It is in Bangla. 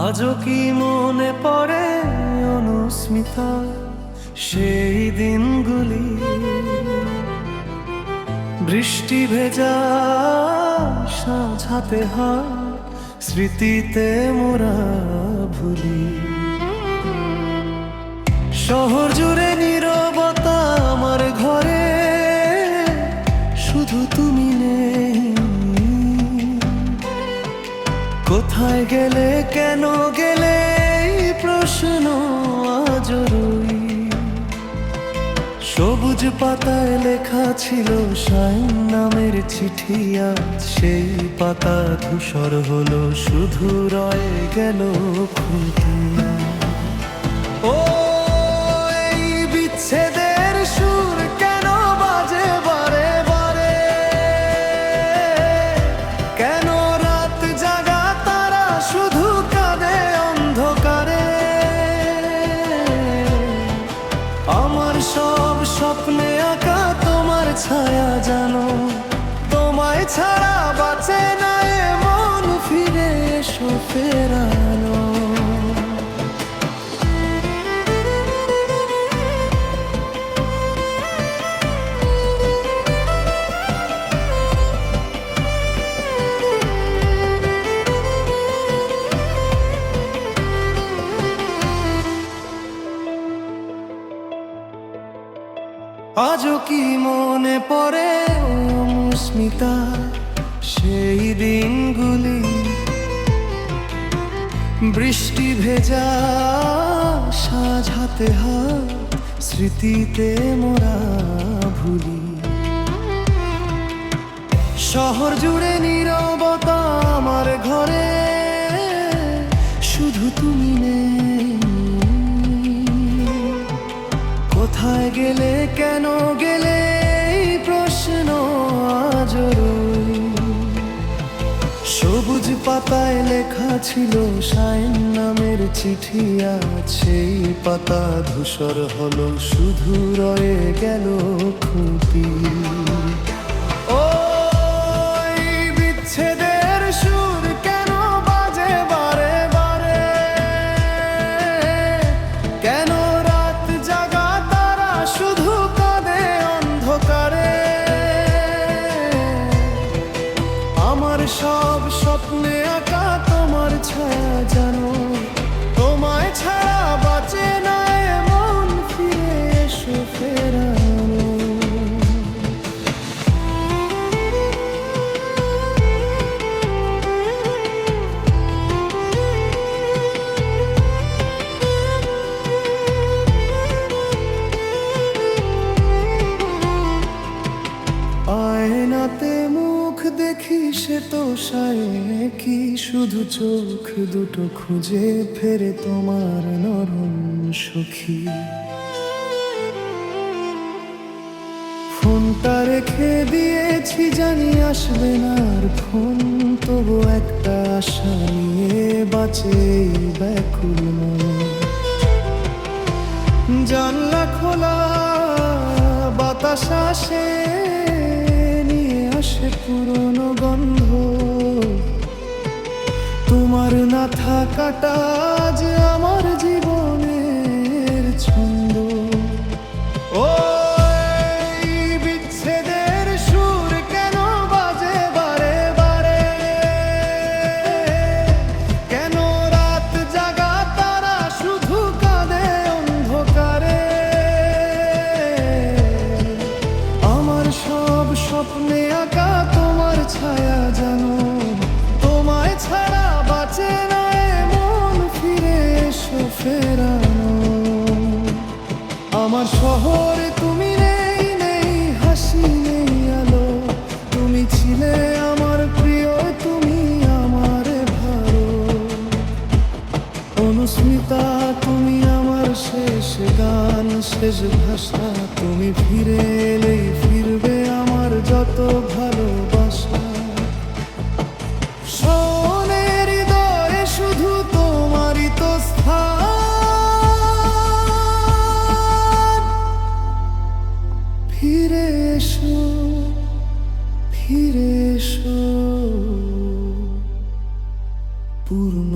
আজও কি মনে পড়ে অনুস্মিতা সেই দিনগুলি, বৃষ্টি ভেজা সাঁঝ হাতে হাত, স্মৃতিতে মোরা ভুলি। শহর জুড়ে নীরবতা আমার ঘরে, শুধু তুমি নেই। কোথায় গেলে, কেন গেলে, এই প্রশ্ন আজ রই। সবুজ পাতায় লেখা ছিল শাইন নামের চিঠি, আজ সেই পাতা ধূসর হলো, শুধু রয়ে গেল খুঁটি। ও এই বিচ্ছেদের সুর কেন বাজে বারে বারে, কেন রাত জাগা তারা শুধু কাঁদে অন্ধকারে। আমার সব স্বপ্নে আঁকা তোমার ছায়া জানো, তোমায় ছাড়া বাঁচে না এ মন, ফিরে এসো ফেরানো। আজও কি মনে পড়ে অনুস্মিতা সেই দিনগুলি, বৃষ্টি ভেজা সাঁঝ হাতে হাত, স্মৃতিতে মোরা ভুলি। শহর জুড়ে নীরবতা আমার ঘরে, শুধু তুমি নেই। কোথায় গেলে, কেন গেলে, এই প্রশ্ন আজ রই। সবুজ পাতায় লেখা ছিল শাইন নামের চিঠি, আজ সেই পাতা ধূসর হলো, শুধু রয়ে গেল খুঁটি। ও এই বিচ্ছেদের সুর কেন বাজে বারে বারে, কেন রাত জাগা তারা শুধু কাঁদে অন্ধকারে। আমার সব স্বপ্নে আঁকা তোমার ছায়া জানো, তোমায় ছাড়া বাঁচে না এ মন, ফিরে এসো ফেরানো। আয়নাতে মুখ দেখি সে তো সায়ে কি, শুধু চোখ দুটো খুঁজে ফেরে তোমার নরম সখী। ফোনটা রেখে দিয়েছি জানি আসবে না আর ফোন, তবু একটা আশা নিয়ে বাঁচে এই ব্যাকুল মন। জানলা খোলা বাতাস আসে, নিয়ে আসে পুরনো গন্ধ, তোমার না থাকাটা যে আমার জীবনের ছন্দ। ও এই বিচ্ছেদের সুর কেন বাজে বারে বারে, কেন রাত জাগা তারা শুধু কাঁদে অন্ধকারে। আমার সব স্বপ্নে আঁকা তোমার ছায়া জানো, তোমায় ছাড়া বাঁচে না এ মন, ফিরে এসো ফেরানো। আমার শহরে তুমি নেই, নেই হাসি নেই আলো, তুমি ছিলে আমার প্রিয়, তুমি আমার ভালো। অনুস্মিতা তুমি আমার শেষ গান, শেষ ভাষা, তুমি ফিরে এলেই ফিরবে আমার যত ভালোবাসা। শোনে হৃদয়ে শুধু ফিরে এসো পূর্ণ